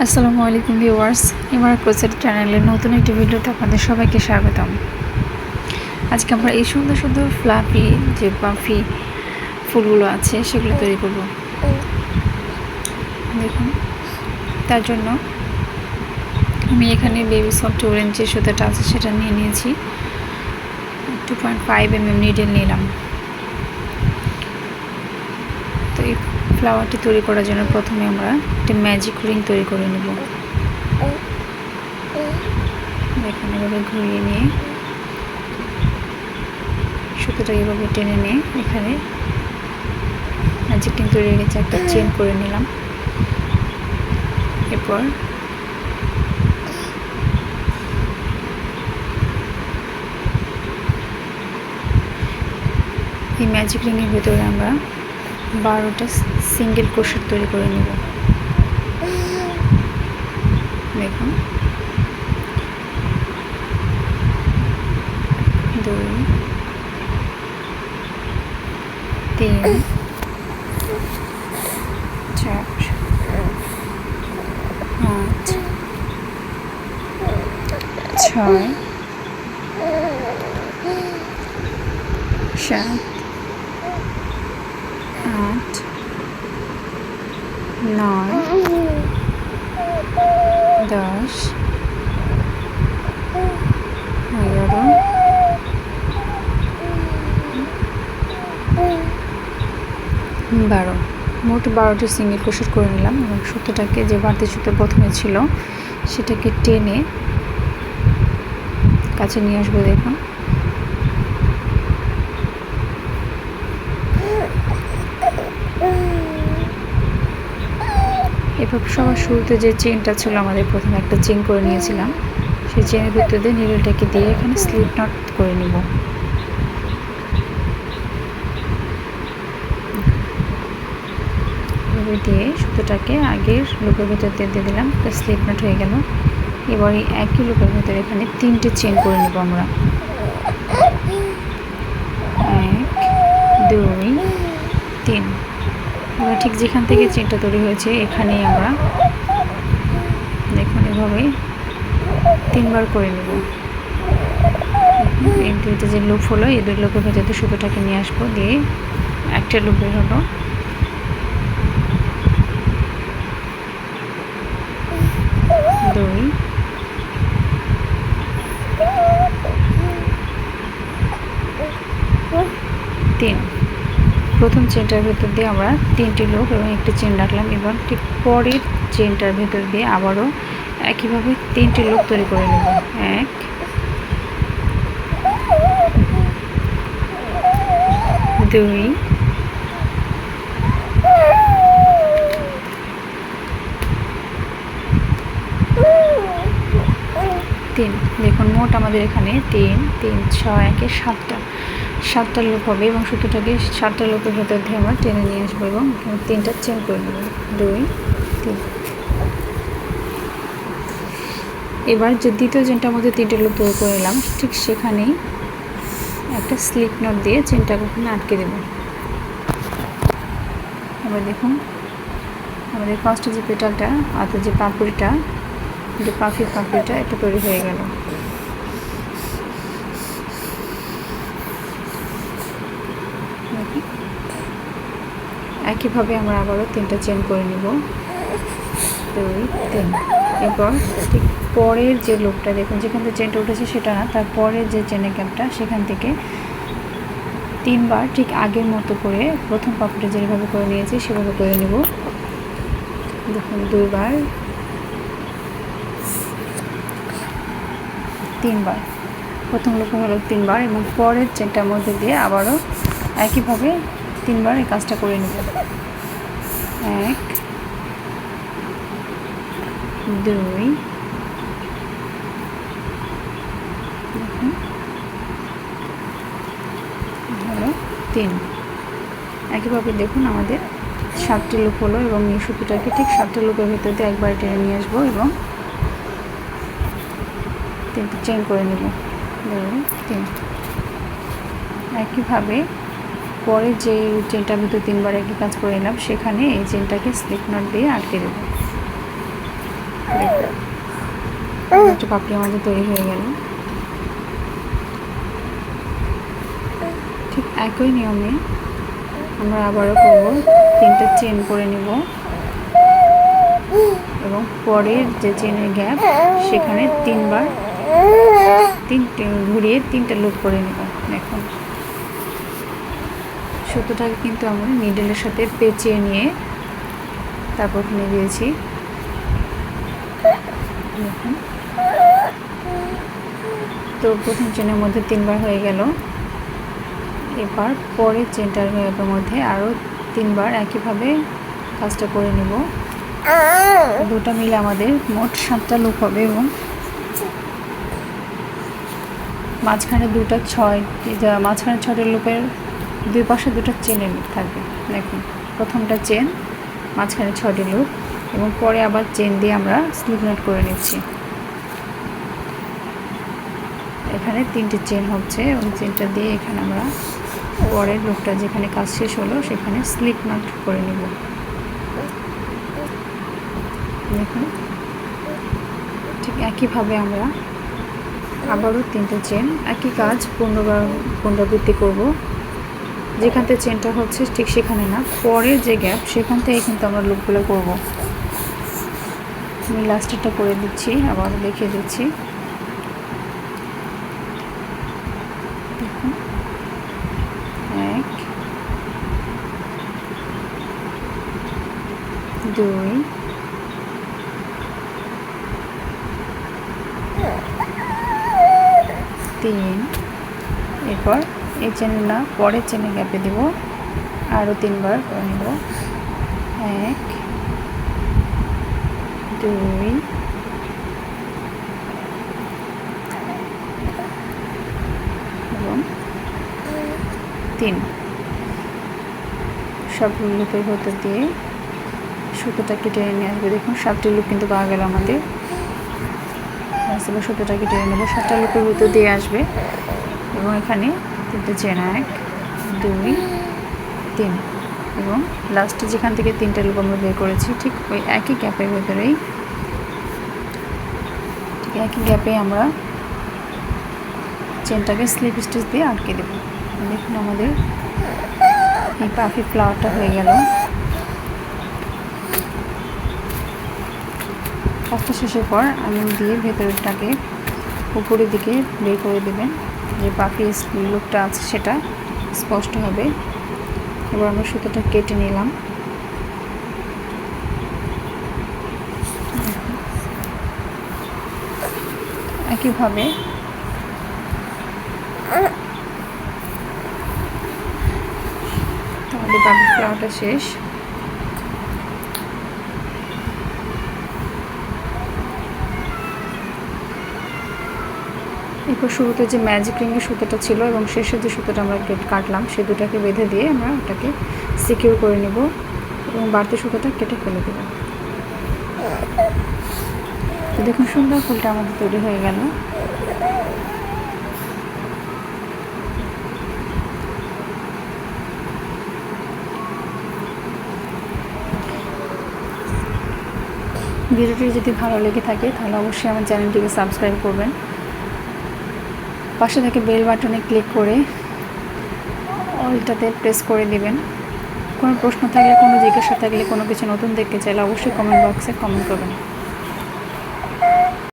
আসসালামু আলাইকুম ভিউয়ার্স, আমার ক্রোচেট চ্যানেলের নতুন একটি ভিডিওতে আপনাদের সবাইকে স্বাগতম। আজকে আমরা এই সুন্দর সুন্দর ফ্লাফি যে পাফি ফুলগুলো আছে সেগুলো তৈরি করব। দেখুন, তার জন্য আমি এখানে বেবি সফট অরেঞ্জ যে সুতাটা আছে সেটা নিয়ে নিয়েছি। 2.5 mm নিডেল নিলাম। তো এই ফ্লাওয়ারটি তৈরি করার জন্য প্রথমে আমরা একটা ম্যাজিক রিং তৈরি করে নেব। দেখুন, এভাবে ঘুরিয়ে নিয়ে সুতোটা এভাবে টেনে নিয়ে এখানে ম্যাজিক রিং তৈরি হয়ে গেছে, একটা চেন করে নিলাম। এরপর এই ম্যাজিক রিংয়ের ভিতরে আমরা 12টা সিঙ্গেল ক্রোশেট তৈরি করে নেব। দেখুন, 2 3 4 5 6 7 8 9 10 11 12 মোট 12টি সিঙ্গেল ক্রোশেট করে নিলাম এবং সুতোটাকে যে বাড়তি সুতো প্রথমে ছিল সেটাকে টেনে কাছে নিয়ে আসবো। দেখুন, এরপর সবার শুরুতে যে চেনটা ছিল আমাদের প্রথমে একটা চেন করে নিয়েছিলাম, সেই চেনের ভিতর দিয়ে নিডলটাকে দিয়ে এখানে স্লিপ নট করে নিব। দিয়ে সুতোটাকে আগের লুপের ভিতর দিয়ে দিলাম, স্লিপ নট হয়ে গেল। এবার এই একই লুপের ভিতরে এখানে 3টে চেন করে নেব আমরা। 1 2 3। এবার ঠিক যেখান থেকে চেনটা তৈরি হয়েছে এখানেই আমরা দেখুন এভাবে 3বার করে নেব। এই দুইটা যে লুপ হলো, এই দুই লুপের ভিতরে সুতোটাকে নিয়ে আসবো, দিয়ে একটা লুপের হলো। প্রথম চেনটার ভেতর দিয়ে আমরা 3টি লুপ এবং একটি চেন রাখলাম। এবার ঠিক পরের চেনটার ভেতর দিয়ে আবারও একইভাবে 3টি লুপ তৈরি করে নেব। 1 2 3। দেখুন, মোট আমাদের এখানে 3 3 6 1 7টা লুপ হবে এবং সুতোটাকে 7টা লুপের ভেতর দিয়ে আমরা টেনে নিয়ে আসবো এবং 3টা চেন করে নেব। 2 3। এবার যে দ্বিতীয় চেনটার মধ্যে 3টে লুপ তৈরি করে নিলাম, ঠিক সেখানেই একটা স্লিপ নট দিয়ে চেনটাকে ওখানে আটকে দেব। এবার দেখুন, আমাদের ফার্স্টে যে পেটালটা অর্থাৎ যে পাপড়িটা, যে পাপড়িটা এটা তৈরি হয়ে গেল। একইভাবে আমরা আবারও 3টা চেন করে নিব। 2 3। এরপর ঠিক পরের যে লুপটা দেখুন, যেখান থেকে চেনটা উঠেছে সেটা না, তারপরের যে চেনের গ্যাপটা সেখান থেকে 3বার ঠিক আগের মতো করে প্রথম পাপড়িটা যেভাবে করে নিয়েছি সেভাবে করে নেব। দেখুন, 2বার 3বার, প্রথম লুপে হলো 3বার এবং পরের চেনটার মধ্যে দিয়ে আবারও একইভাবে 3বার এই কাজটা করে নেব। 1 2 হলো 3। একইভাবে দেখুন আমাদের 7টি লুপ হলো এবং এই সুতোটাকে ঠিক 7টি লুপের ভিতর দিয়ে একবার টেনে নিয়ে আসবো এবং 3টি চেন করে নেব। 2 3। একইভাবে পরে যে চেনটার ভিতর 3বার একই কাজ করে নিলাম সেখানে এই চেনটাকে স্লিপ নট দিয়ে আটকে দেব। একটা পাপড়ি আমাদের তৈরি হয়ে গেল। ঠিক একই নিয়মে আমরা আবারও করব, 3টা চেন করে নিব এবং পরের যে চেনের গ্যাপ সেখানে 3বার ঘুরিয়ে 3টা লুপ করে নেব। দেখুন সুতোটাকে কিন্তু আমরা নিডলের সাথে পেঁচিয়ে নিয়ে তারপর ওখানে দিয়েছি। দেখুন তো প্রথম চেনের মধ্যে 3বার হয়ে গেল। এবার পরের চেনটার গ্যাপের মধ্যে আরও 3বার একইভাবে কাজটা করে নেব। দুটো মিলে আমাদের মোট 7টা লুপ হবে এবং মাঝখানে 6টা লুপের দুই পাশে 2টা চেনের লুপ থাকবে। দেখুন প্রথমটা চেন, মাঝখানে 6টি লুপ এবং পরে আবার চেন দিয়ে আমরা স্লিপ নট করে নিচ্ছি। এখানে 3টে চেন হচ্ছে এবং চেনটা দিয়ে এখানে আমরা পরের লুপটা যেখানে কাজ শেষ হলো সেখানে স্লিপ নট করে নেব। দেখুন ঠিক একইভাবে আমরা আবারও 3টে চেন, একই কাজ পুনরাবৃত্তি করব। যেখান থেকে চেনটা হচ্ছে ঠিক সেখানে না, পরের যে গ্যাপ সেখান থেকে কিন্তু আমরা লুপগুলো করব। আমি লাস্টেরটা করে দিচ্ছি, আবার দেখিয়ে দিচ্ছি। দেখুন 1 2 3, এরপর এই চেনে না পরের চেনে গ্যাপে দেব, আরও 3বার করে নেব। 1 2 এবং 3। সব লুপের ভেতর দিয়ে সুতোটাকে টেনে নিয়ে আসবে। দেখুন 7টি লুপ কিন্তু পাওয়া গেল আমাদের। সুতোটাকে টেনে নেব, 7টা লুপের ভেতর দিয়ে আসবে এবং এখানে 3টে চেন 1 2 3 এবং লাস্টে যেখান থেকে 3টা লুপ আমরা বের করেছি ঠিক ওই একই গ্যাপের ভেতরেই আমরা চেনটাকে স্লিপ স্টিচ দিয়ে আটকে দেব। দেখুন আমাদের এই পাখি ফ্লাওয়ারটা হয়ে গেল। কাজটা শেষের পর আঙুল দিয়ে ভেতরটাকে উপরের দিকে বের করে দেবেন, যে পাখির লুকটা আছে সেটা স্পষ্ট হবে। এবার আমরা সুতোটা কেটে নিলাম। একইভাবে আমাদের পাখি ফ্লাওয়ারটা শেষ। এরপর শুরুতে যে ম্যাজিক রিংয়ের সুতোটা ছিল এবং শেষে যে সুতোটা আমরা কাটলাম সে দুটাকে বেঁধে দিয়ে আমরা ওটাকে সিকিউর করে নেব এবং বাড়তি সুতোটা কেটে ফেলে দেব। তো দেখুন সুন্দর ফুলটা আমাদের তৈরি হয়ে গেল। ভিডিওটি যদি ভালো লেগে থাকে তাহলে অবশ্যই আমার চ্যানেলটিকে সাবস্ক্রাইব করবেন, পাশে থেকে বেল বাটনে ক্লিক করে অলটাতে প্রেস করে দিবেন। কোনো প্রশ্ন থাকলে, কোনো জিজ্ঞাসা থাকলে, কোনো কিছু নতুন দেখতে চাইলে অবশ্যই কমেন্ট বক্সে কমেন্ট করবেন।